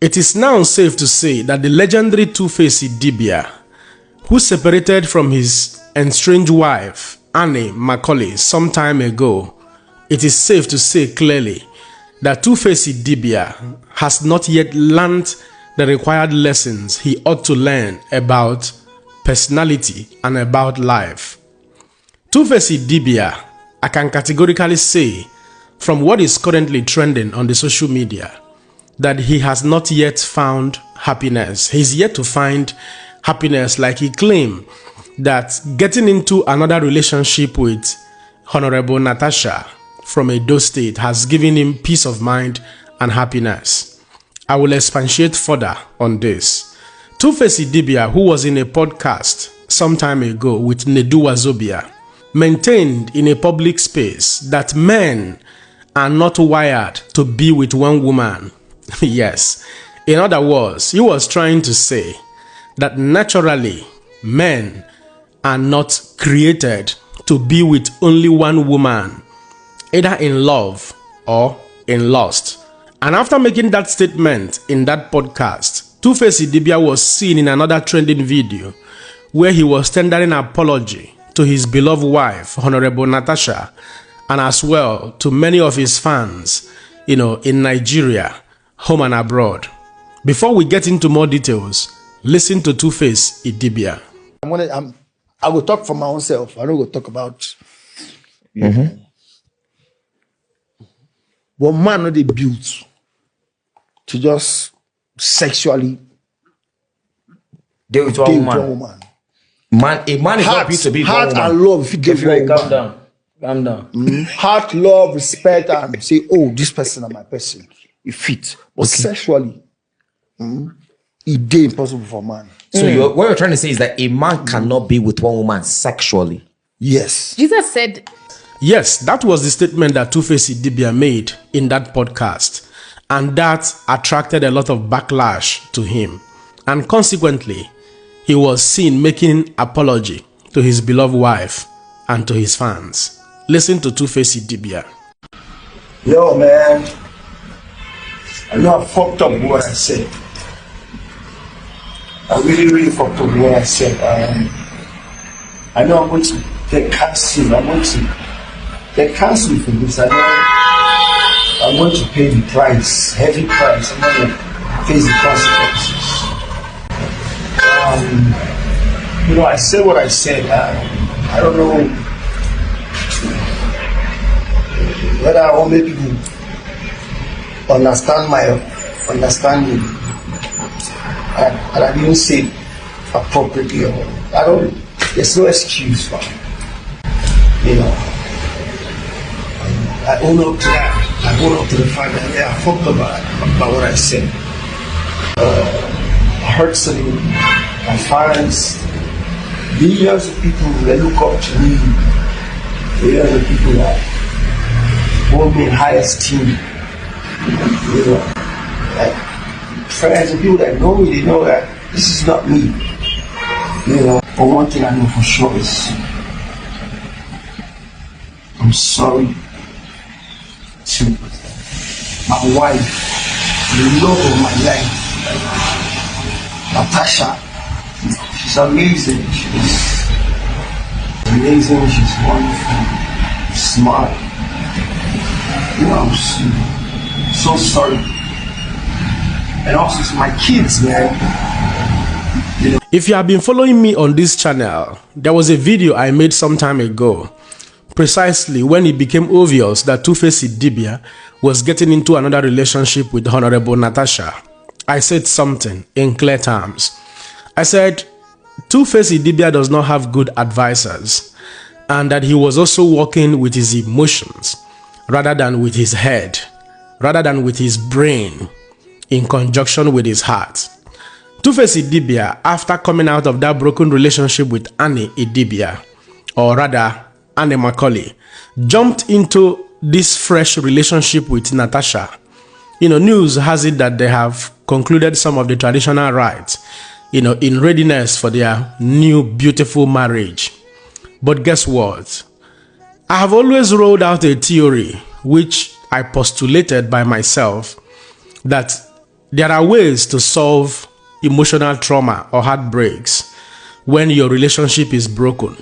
It is now safe to say that the legendary Two-Face Idibia, who separated from his estranged wife, Annie Macaulay, some time ago, it is safe to say clearly that Two-Face Idibia has not yet learned the required lessons he ought to learn about personality and about life. Two-Face Idibia, I can categorically say, from what is currently trending on the social media, that he has not yet found happiness. He's yet to find happiness, like he claimed that getting into another relationship with Honorable Natasha from Edo State has given him peace of mind and happiness. I will expatiate further on this. Two-Face Idibia, who was in a podcast some time ago with Nedu maintained in a public space that men are not wired to be with one woman. Yes, in other words, he was trying to say that naturally men are not created to be with only one woman, either in love or in lust. And after making that statement in that podcast, Two-Face Idibia was seen in another trending video where he was tendering apology to his beloved wife, Honorable Natasha, and as well to many of his fans, in Nigeria, home and abroad. Before we get into more details, listen to Two-Face Idibia. I will talk for my own self. I don't go talk about what man are they built to just sexually deal with one woman. A man is not built to be heart one woman. and love. If you give one Calm down. Heart, love, respect, and say, oh, this person is my person. It fits. But sexually, it's impossible for man. So what you're trying to say is that a man cannot be with one woman sexually. Yes. Jesus said. Yes, that was the statement that Two-Face Idibia made in that podcast. And that attracted a lot of backlash to him. And consequently, he was seen making apology to his beloved wife and to his fans. Listen to Two-Face Idibia. Yo, man. I know I fucked up what I said. I really fucked up what I said. I know I'm going to get cancelled. I'm going to get cancelled for this. I know I'm going to pay the price, heavy price. I'm going to face the consequences. I said what I said. I don't know whether I want make people understand my understanding. And I didn't say it appropriately. There's no excuse for it. I own up to that. I own up to the fact that I fucked up about what I said. I hurt somebody, my fans, millions of people that look up to me, millions of people that hold me in high esteem. Like friends and people that know me, they know that this is not me. But one thing I know for sure is I'm sorry to my wife, the love of my life, Natasha. She's amazing. She's amazing. She's wonderful. Smart. I'm so sorry. And also to my kids, man. If you have been following me on this channel, there was a video I made some time ago, precisely when it became obvious that Two-Face Idibia was getting into another relationship with Honorable Natasha. I said something in clear terms. I said Two-Face Idibia does not have good advisors, and that he was also working with his emotions rather than with his head, rather than with his brain, in conjunction with his heart. Two-Face Idibia, after coming out of that broken relationship with Annie Idibia, or rather Annie Macaulay, jumped into this fresh relationship with Natasha. News has it that they have concluded some of the traditional rites, in readiness for their new beautiful marriage. But guess what? I have always rolled out a theory which I postulated by myself, that there are ways to solve emotional trauma or heartbreaks when your relationship is broken.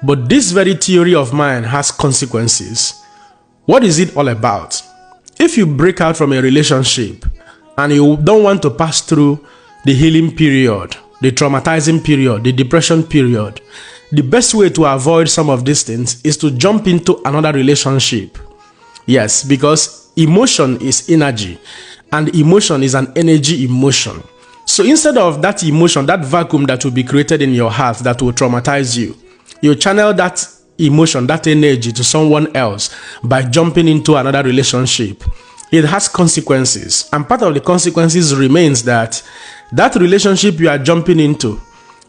But this very theory of mine has consequences. What is it all about? If you break out from a relationship and you don't want to pass through the healing period, the traumatizing period, the depression period, the best way to avoid some of these things is to jump into another relationship. Yes, because emotion is energy, and emotion is an energy emotion. So instead of that emotion, that vacuum that will be created in your heart that will traumatize you, you channel that emotion, that energy to someone else by jumping into another relationship. It has consequences, and part of the consequences remains that relationship you are jumping into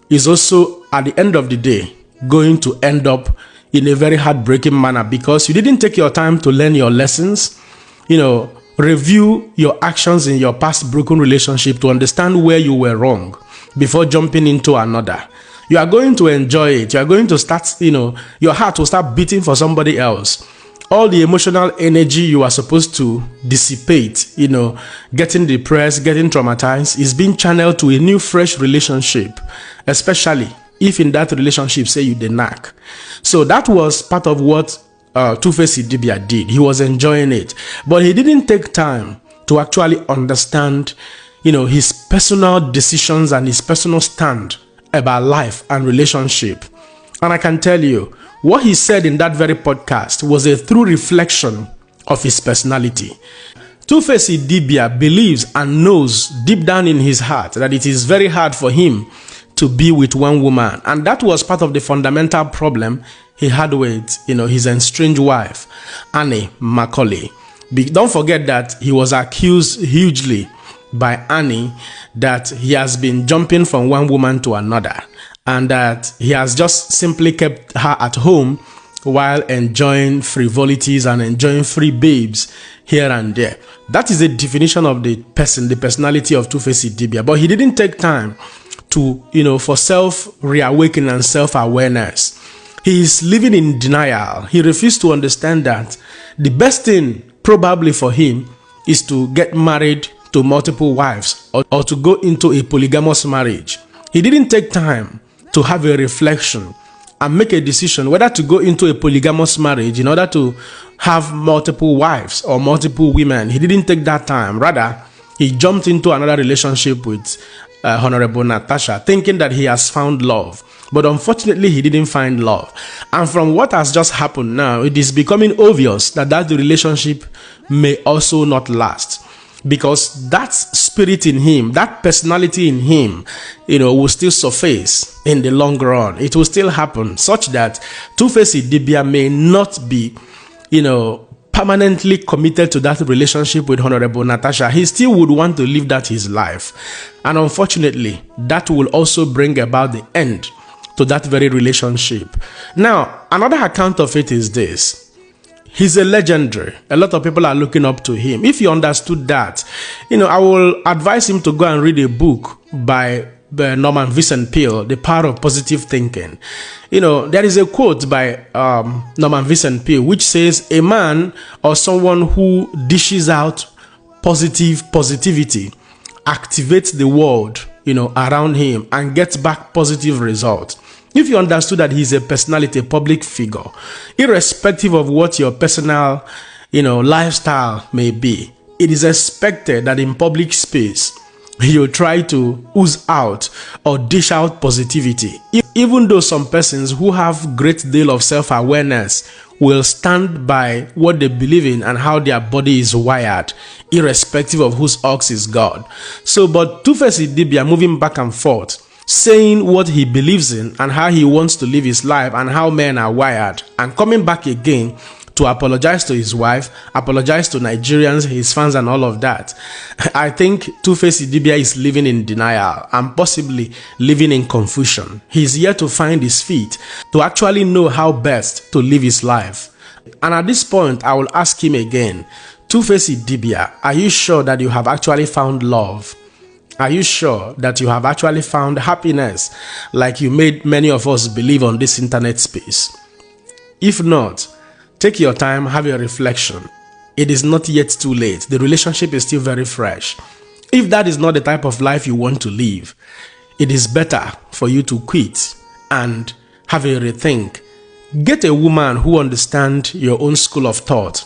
is also, at the end of the day, going to end up in a very heartbreaking manner because you didn't take your time to learn your lessons, review your actions in your past broken relationship to understand where you were wrong before jumping into another. You are going to enjoy it. You are going to start, your heart will start beating for somebody else. All the emotional energy you are supposed to dissipate, getting depressed, getting traumatized, is being channeled to a new, fresh relationship, especially if in that relationship, say you the knack. So that was part of what Two-Face Idibia did. He was enjoying it, but he didn't take time to actually understand, his personal decisions and his personal stand about life and relationship. And I can tell you, what he said in that very podcast was a true reflection of his personality. Two-Face Idibia believes and knows deep down in his heart that it is very hard for him to be with one woman. And that was part of the fundamental problem he had with, his estranged wife, Annie Macaulay. Don't forget that he was accused hugely by Annie that he has been jumping from one woman to another, and that he has just simply kept her at home while enjoying frivolities and enjoying free babes here and there. That is the definition of the personality of Two-Face Idibia. But he didn't take time to, for self-reawakening and self-awareness. He is living in denial. He refused to understand that the best thing probably for him is to get married to multiple wives or to go into a polygamous marriage. He didn't take time to have a reflection and make a decision whether to go into a polygamous marriage in order to have multiple wives or multiple women. He didn't take that time. Rather, he jumped into another relationship with Honorable Natasha, thinking that he has found love. But unfortunately, he didn't find love. And from what has just happened now, it is becoming obvious that relationship may also not last. Because that spirit in him, that personality in him, will still surface in the long run. It will still happen such that Two-Face Idibia may not be, permanently committed to that relationship with Honorable Natasha. He still would want to live that his life. And unfortunately, that will also bring about the end to that very relationship. Now, another account of it is this. He's a legendary. A lot of people are looking up to him. If he understood that, I will advise him to go and read a book by Norman Vincent Peale, The Power of Positive Thinking. There is a quote by Norman Vincent Peale which says, a man or someone who dishes out positivity activates the world, around him and gets back positive results. If you understood that he's a personality, a public figure, irrespective of what your personal, lifestyle may be, it is expected that in public space, you try to ooze out or dish out positivity. Even though some persons who have great deal of self-awareness will stand by what they believe in and how their body is wired, irrespective of whose ox is God. So, but Two-Face Idibia moving back and forth, saying what he believes in and how he wants to live his life and how men are wired, and coming back again to apologize to his wife, apologize to Nigerians, his fans and all of that. I think Two-Face Idibia is living in denial and possibly living in confusion. He's yet to find his feet to actually know how best to live his life. And at this point, I will ask him again, Two-Face Idibia, are you sure that you have actually found love? Are you sure that you have actually found happiness like you made many of us believe on this internet space? If not, take your time, have a reflection. It is not yet too late. The relationship is still very fresh. If that is not the type of life you want to live, it is better for you to quit and have a rethink. Get a woman who understands your own school of thought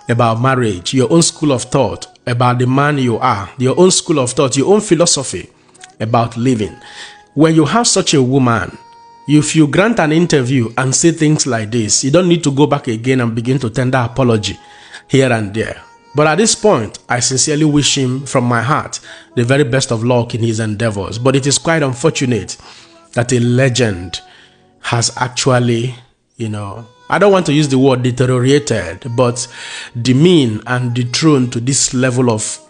about marriage, your own school of thought about the man you are, your own school of thought, your own philosophy about living. When you have such a woman, if you grant an interview and say things like this, you don't need to go back again and begin to tender apology here and there. But at this point, I sincerely wish him from my heart the very best of luck in his endeavors. But it is quite unfortunate that a legend has actually, I don't want to use the word deteriorated, but demeaned and dethroned to this level of,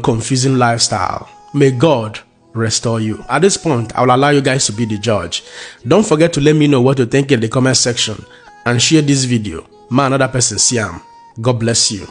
confusing lifestyle. May God restore you. At this point, I will allow you guys to be the judge. Don't forget to let me know what you think in the comment section and share this video. May another person see him. God bless you.